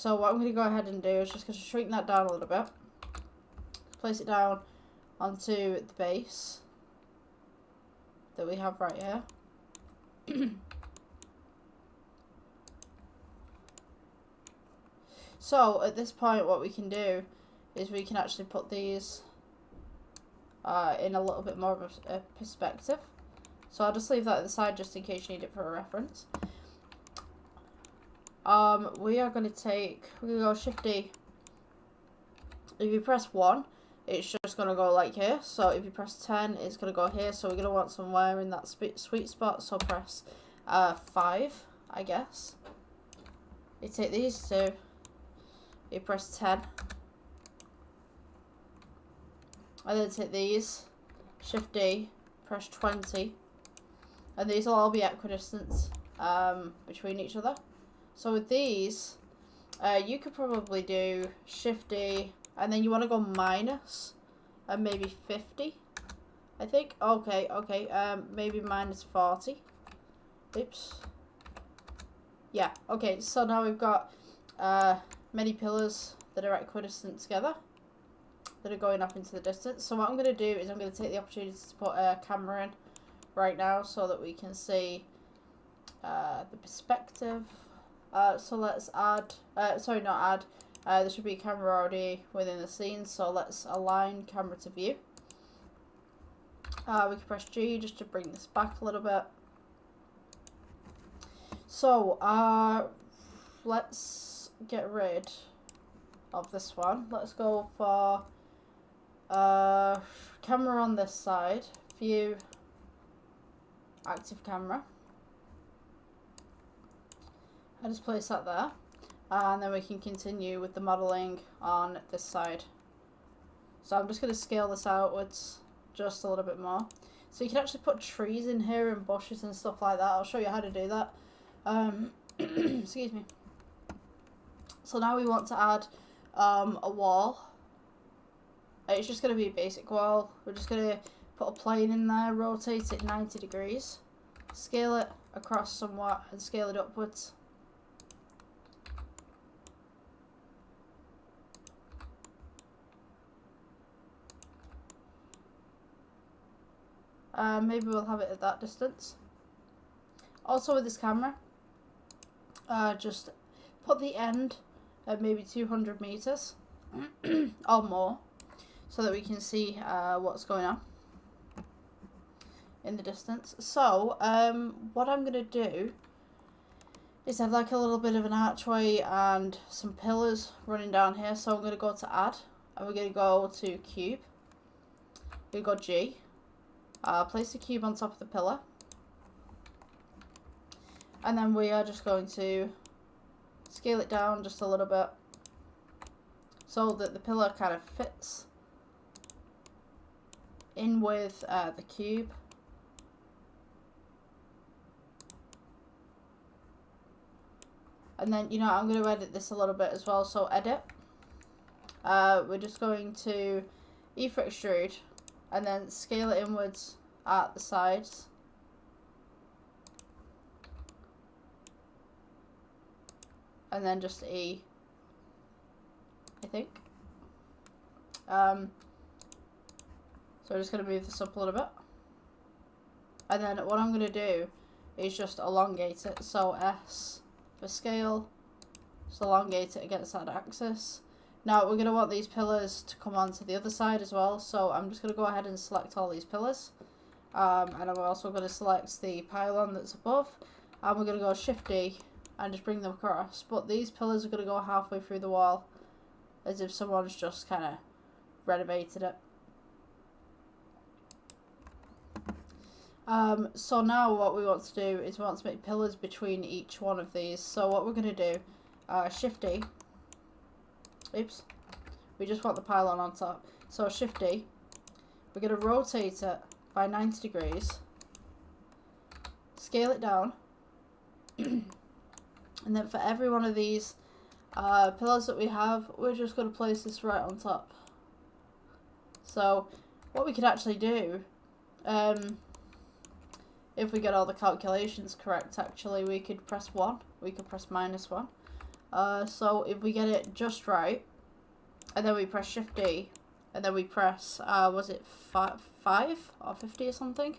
So what I'm going to go ahead and do is just going to shrink that down a little bit. Place it down onto the base that we have right here. So at this point what we can do is we can actually put these in a little bit more of a perspective. So I'll just leave that at the side just in case you need it for a reference. We are going to go Shift D. If you press 1, it's just going to go like here. So if you press 10, it's going to go here. So we're going to want somewhere in that sweet spot. So press 5, I guess. You take these two. You press 10. And then take these. Shift D. Press 20. And these will all be equidistant between each other. So with these, you could probably do Shift D, and then you want to go minus, and maybe 50, I think. Okay, maybe minus 40. Oops. Yeah, okay, so now we've got many pillars that are equidistant together, that are going up into the distance. So what I'm going to do is I'm going to take the opportunity to put a camera in right now so that we can see the perspective. So let's add, sorry, not add, there should be a camera already within the scene, so let's align camera to view. We can press G just to bring this back a little bit. So, let's get rid of this one. Let's go for camera on this side, view, active camera. I just place that there, and then we can continue with the modelling on this side. So I'm just going to scale this outwards just a little bit more. So you can actually put trees in here and bushes and stuff like that. I'll show you how to do that. Excuse me. So now we want to add a wall. It's just going to be a basic wall. We're just going to put a plane in there, rotate it 90 degrees, scale it across somewhat, and scale it upwards. Maybe we'll have it at that distance. Also with this camera, just put the end at maybe 200 meters or more, so that we can see what's going on in the distance. So what I'm going to do is have like a little bit of an archway and some pillars running down here. So I'm going to go to add, and we're going to go to cube. We go G. Place the cube on top of the pillar, and then we are just going to scale it down just a little bit so that the pillar kind of fits in with the cube. And then, you know, I'm going to edit this a little bit as well. So edit, we're just going to E for extrude, and then scale it inwards at the sides. And then just E, I think. So we're just going to move this up a little bit. And then what I'm going to do is just elongate it. So S for scale, just elongate it against that axis. Now we're going to want these pillars to come onto the other side as well, so I'm just going to go ahead and select all these pillars, and I'm also going to select the pylon that's above, and we're going to go Shift D and just bring them across, but these pillars are going to go halfway through the wall as if someone's just kind of renovated it. So now what we want to do is we want to make pillars between each one of these. So what we're going to do, Shift D. Oops, we just want the pylon on top. So Shift D, we're going to rotate it by 90 degrees, scale it down, and then for every one of these pillars that we have, we're just going to place this right on top. So what we could actually do, if we get all the calculations correct, actually we could press 1, we could press -1. So if we get it just right, and then we press Shift D, and then we press, was it 5 or 50 or something?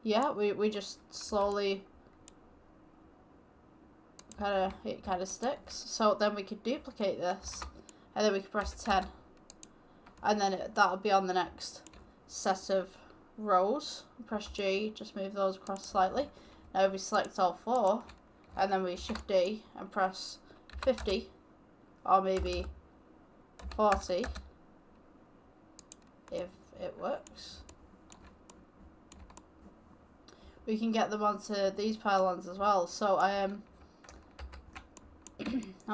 Yeah, we just slowly it kind of sticks. So then we could duplicate this, and then we could press 10, and then that'll be on the next set of rows. Press G, just move those across slightly. Now we select all 4, and then we Shift D and press 50, or maybe 40, if it works. We can get them onto these pylons as well. So I'm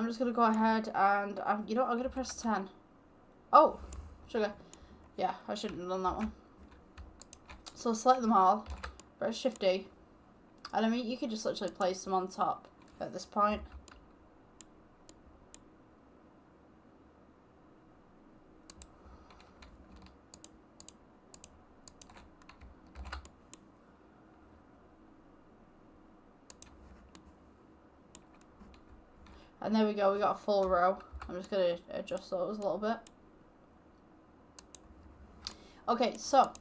just gonna go ahead and you know what, I'm gonna press 10. Oh, sugar. Yeah, I shouldn't have done that one. So select them all, press Shift D, and I mean you could just literally place them on top at this point. And there we go, we got a full row. I'm just going to adjust those a little bit. Okay, so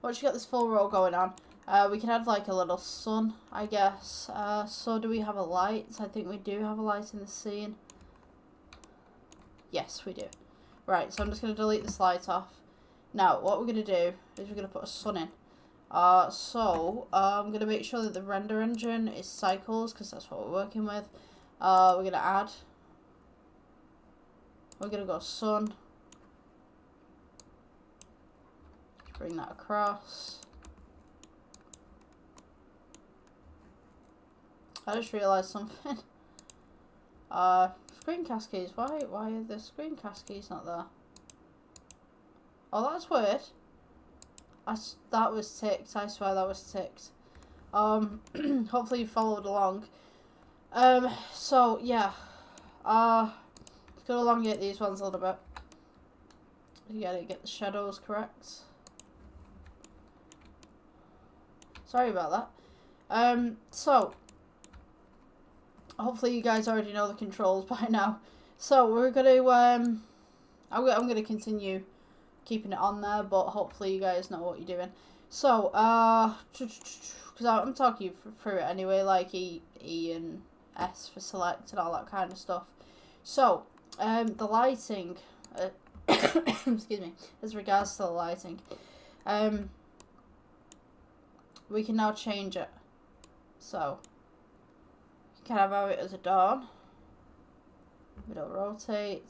once you got this full row going on, we can add like a little sun, I guess. So do we have a light? I think we do have a light in the scene. Yes, we do. Right, so I'm just going to delete this light off. Now, what we're going to do is we're going to put a sun in. I'm going to make sure that the render engine is cycles, because that's what we're working with. We're going to add. We're going to go sun. Bring that across. I just realised something. Screencast keys. Why are the screencast keys not there? Oh, that's weird. That was ticked. I swear that was ticked. Hopefully you followed along. So yeah. Let's go elongate these ones a little bit. You gotta get the shadows correct. Sorry about that. So hopefully you guys already know the controls by now. So we're gonna I'm gonna continue keeping it on there, but hopefully you guys know what you're doing. So because I'm talking you through it anyway, like E and S for select and all that kind of stuff. So the lighting, excuse me, as regards to the lighting, we can now change it. So you can have it as a dawn. We don't rotate.